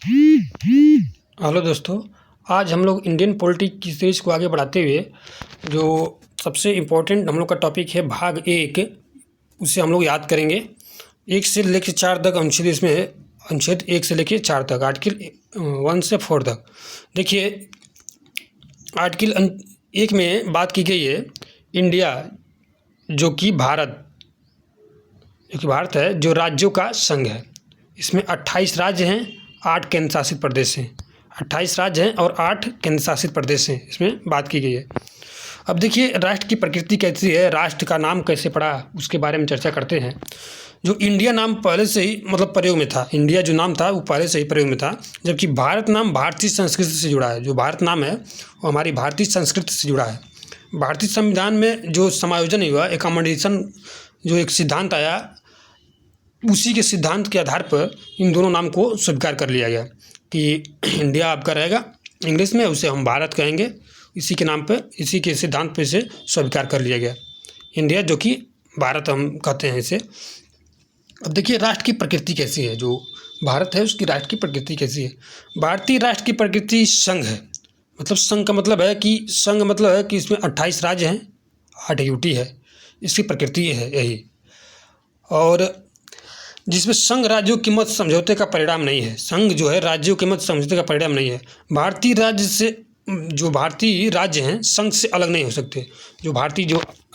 Hello दोस्तों, आज हम लोग इंडियन पॉलिटिक्स की सीरीज़ को आगे बढ़ाते हुए जो सबसे इम्पोर्टेंट हम लोग का टॉपिक है भाग 1, उसे हम लोग याद करेंगे। 1 से लेकर 4 तक अनुच्छेद इसमें है। अनुच्छेद 1 से लेकर 4 तक, आर्टिकल 1 से 4 तक। देखिए, आर्टिकल 1 में बात की गई है इंडिया जो कि भारत है, जो राज्यों का संघ है। इसमें 28 राज्य हैं, 8 केंद्र शासित प्रदेश हैं। 28 राज्य हैं और 8 केंद्र शासित प्रदेश हैं, इसमें बात की गई है। अब देखिए, राष्ट्र की प्रकृति कैसी है, राष्ट्र का नाम कैसे पड़ा, उसके बारे में चर्चा करते हैं। जो इंडिया नाम पहले से ही प्रयोग में था, इंडिया जो नाम था वो पहले से ही प्रयोग में था, जबकि भारत नाम भारतीय संस्कृति से जुड़ा है। जो भारत नाम है वो हमारी भारतीय संस्कृति से जुड़ा है। भारतीय संविधान में जो समायोजन हुआ, एकोमोडेशन, जो एक सिद्धांत आया, उसी के सिद्धांत के आधार पर इन दोनों नाम को स्वीकार कर लिया गया कि इंडिया आपका रहेगा इंग्लिश में, उसे हम भारत कहेंगे। इसी के नाम पर, इसी के सिद्धांत पर इसे स्वीकार कर लिया गया, इंडिया जो कि भारत हम कहते हैं इसे। अब देखिए, राष्ट्र की प्रकृति कैसी है, जो भारत है उसकी राष्ट्र की प्रकृति कैसी है। भारतीय राष्ट्र की प्रकृति संघ है। मतलब संघ का मतलब है कि इसमें 28 राज्य हैं, 8 यूटी है, इसकी प्रकृति है यही। और जिसमें संघ राज्यों की मत समझौते का परिणाम नहीं है। संघ जो है राज्यों के मत समझौते का परिणाम नहीं है। भारतीय राज्य हैं संघ से अलग नहीं हो सकते। जो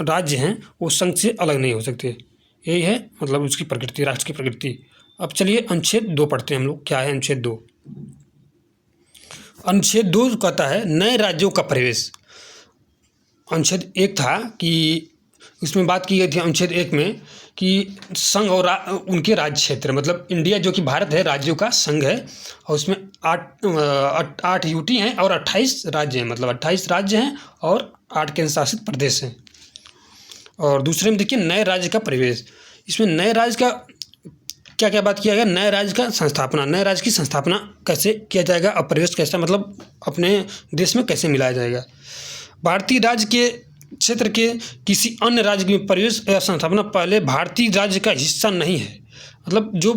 राज्य हैं वो संघ से अलग नहीं हो सकते। यही है मतलब उसकी प्रकृति, राष्ट्र की प्रकृति। अब चलिए अनुच्छेद 2 पढ़ते हैं हम लोग। क्या है अनुच्छेद 2? अनुच्छेद 2 कहता है नए राज्यों का प्रवेश। अनुच्छेद 1 था कि इसमें बात की गई थी अनुच्छेद 1 में कि संघ और उनके राज्य क्षेत्र, मतलब इंडिया जो कि भारत है राज्यों का संघ है, और उसमें 8 यूटी हैं और 28 राज्य हैं। मतलब 28 राज्य हैं और 8 केंद्र शासित प्रदेश हैं। और दूसरे में देखिए नए राज्य का प्रवेश। इसमें नए राज्य का क्या क्या बात किया गया? नए राज्य का संस्थापना, नए राज्य की संस्थापना कैसे किया जाएगा और प्रवेश कैसा, मतलब अपने देश में कैसे मिलाया जाएगा। भारतीय राज्य के क्षेत्र के किसी अन्य राज्य में प्रवेश या संस्थापना पहले भारतीय राज्य का हिस्सा नहीं है। मतलब जो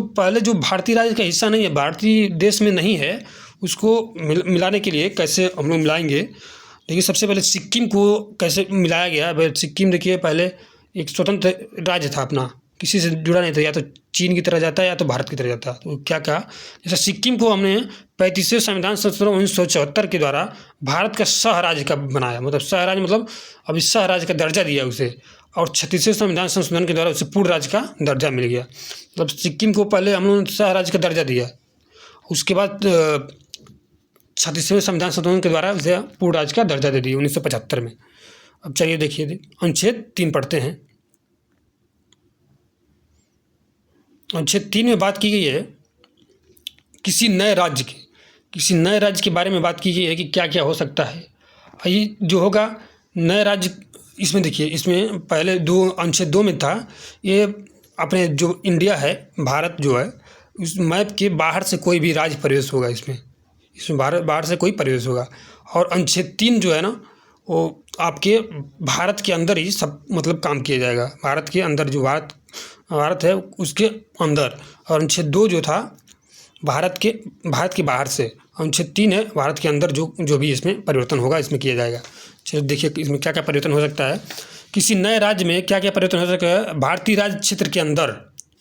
भारतीय राज्य का हिस्सा नहीं है, भारतीय देश में नहीं है, उसको मिलाने के लिए कैसे हम लोग मिलाएंगे। देखिए, सबसे पहले सिक्किम को कैसे मिलाया गया। सिक्किम देखिए पहले एक स्वतंत्र राज्य था अपना, किसी से जुड़ा नहीं था, या तो चीन की तरह जाता है या तो भारत की तरह जाता। तो क्या कहा, जैसे सिक्किम को हमने 35वें संविधान संशोधन 1974 के द्वारा भारत का सह राज्य का बनाया। मतलब सह राज्य, मतलब अभी सह राज्य का दर्जा दिया उसे, और 36वें संविधान संशोधन के द्वारा उसे पूर्ण राज्य का दर्जा मिल गया। मतलब सिक्किम को पहले हम लोगों ने सह राज्य का दर्जा दिया, उसके बाद 36वें संविधान संशोधन के द्वारा उसे पूर्ण राज्य का दर्जा दे दिया 1975 में। अब चलिए देखिए अनुच्छेद 3 पढ़ते हैं। अनुच्छेद 3 में बात की गई है किसी नए राज्य के बारे में बात की गई है कि क्या क्या हो सकता है। ये जो होगा नए राज्य, इसमें देखिए, इसमें पहले अनुच्छेद 2 में था, ये अपने जो इंडिया है, भारत जो है, उस मैप के बाहर से कोई भी राज्य प्रवेश होगा। इसमें बाहर से कोई प्रवेश होगा। और अनुच्छेद 3 जो है ना, वो आपके भारत के अंदर ही सब मतलब काम किया जाएगा। भारत के अंदर जो भारत है उसके अंदर। और अनुच्छेद 2 जो था भारत के बाहर से। अनुच्छेद 3 है भारत के अंदर जो भी इसमें परिवर्तन होगा इसमें किया जाएगा। चलिए देखिए इसमें क्या क्या परिवर्तन हो सकता है। किसी नए राज्य में क्या क्या परिवर्तन हो सकता है। भारतीय राज्य क्षेत्र के अंदर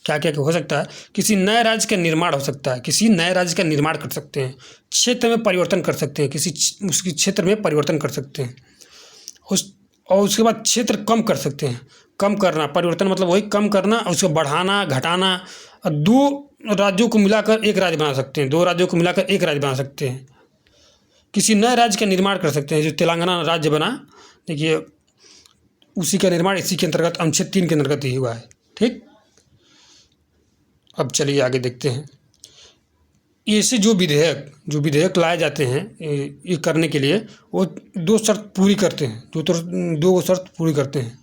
क्या क्या हो सकता है। किसी नए राज्य का निर्माण हो सकता है, किसी नए राज्य का निर्माण कर सकते हैं। क्षेत्र में परिवर्तन कर सकते हैं, उसकी क्षेत्र में परिवर्तन कर सकते हैं। और उसके बाद क्षेत्र कम कर सकते हैं। कम करना, परिवर्तन मतलब वही कम करना, उसको बढ़ाना, घटाना। और 2 राज्यों को मिलाकर एक राज्य बना सकते हैं, 2 राज्यों को मिलाकर एक राज्य बना सकते हैं। किसी नए राज्य का निर्माण कर सकते हैं। जो तेलंगाना राज्य बना, देखिए उसी का निर्माण इसी के अंतर्गत अनुच्छेद 3 के अंतर्गत ही हुआ है। ठीक, अब चलिए आगे देखते हैं। ऐसे जो विधेयक लाए जाते हैं ये करने के लिए, वो 2 शर्त पूरी करते हैं, 2 शर्त पूरी करते हैं।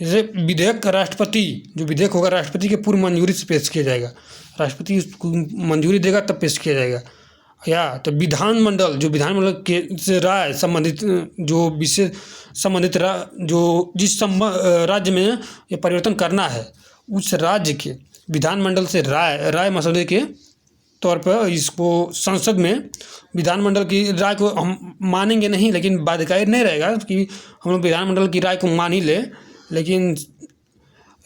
जैसे विधेयक का जो विधेयक होगा राष्ट्रपति के पूर्व मंजूरी से पेश किया जाएगा। राष्ट्रपति उसको मंजूरी देगा तब पेश किया जाएगा। या तो विधानमंडल के से राय संबंधित, जो विशेष संबंधित जिस राज्य में ये परिवर्तन करना है, उस राज्य के विधानमंडल से राय मसौदे के तौर पर इसको संसद में विधानमंडल की राय को हम मानेंगे नहीं, लेकिन बाध्यकारी नहीं रहेगा कि हम लोग विधानमंडल की राय को मान ही ले, लेकिन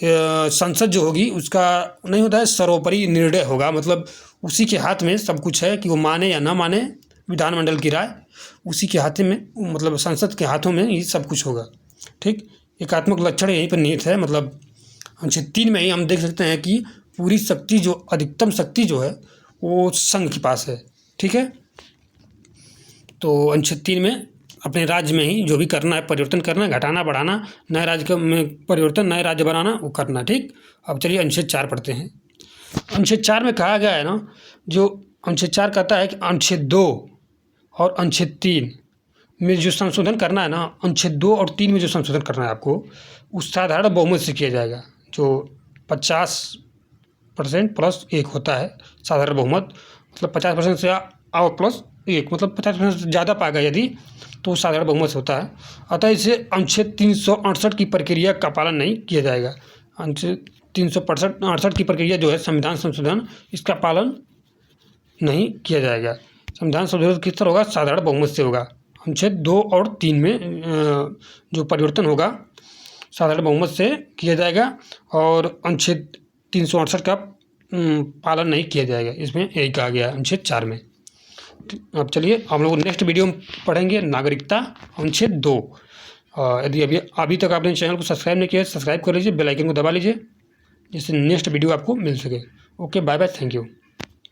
संसद जो होगी उसका नहीं होता है, सर्वोपरि निर्णय होगा। मतलब उसी के हाथ में सब कुछ है कि वो माने या ना माने विधानमंडल की राय, उसी के हाथ में, मतलब संसद के हाथों में ये सब कुछ होगा। ठीक, एकात्मक लक्षण यहीं पर निहित है। मतलब अनुच्छेद 3 में ही हम देख सकते हैं कि पूरी शक्ति, जो अधिकतम शक्ति जो है वो संघ के पास है। ठीक है, तो अनुच्छेद 3 में अपने राज्य में ही जो भी करना है, परिवर्तन करना है, घटाना बढ़ाना, नए राज्य में परिवर्तन, नए राज्य बनाना, वो करना। ठीक, अब चलिए अनुच्छेद 4 पढ़ते हैं। अनुच्छेद 4 में कहा गया है ना, जो अनुच्छेद 4 कहता है कि अनुच्छेद 2 और अनुच्छेद 3 में जो संशोधन करना है ना, अनुच्छेद 2 और 3 में जो संशोधन करना है आपको, उस साधारण बहुमत से किया जाएगा। जो 50% प्लस 1 होता है साधारण बहुमत, मतलब 50% से और प्लस 1, मतलब 50% से ज़्यादा पाएगा यदि, तो साधारण बहुमत से होता है। अतः इसे अनुच्छेद 368 की प्रक्रिया का पालन नहीं किया जाएगा। अनुच्छेद 368 की प्रक्रिया जो है संविधान संशोधन, इसका पालन नहीं किया जाएगा। संविधान संशोधन किस तरह होगा? साधारण बहुमत से होगा। अनुच्छेद 2 और 3 में जो परिवर्तन होगा साधारण बहुमत से किया जाएगा, और अनुच्छेद 368 का पालन नहीं किया जाएगा। इसमें यही कहा गया है अनुच्छेद 4 में। अब चलिए हम लोग नेक्स्ट वीडियो में पढ़ेंगे नागरिकता अनुच्छेद 2। यदि अभी तक आपने चैनल को सब्सक्राइब नहीं किया, सब्सक्राइब कर लीजिए, बेल आइकन को दबा लीजिए, जिससे नेक्स्ट वीडियो आपको मिल सके। Okay, bye bye, thank you.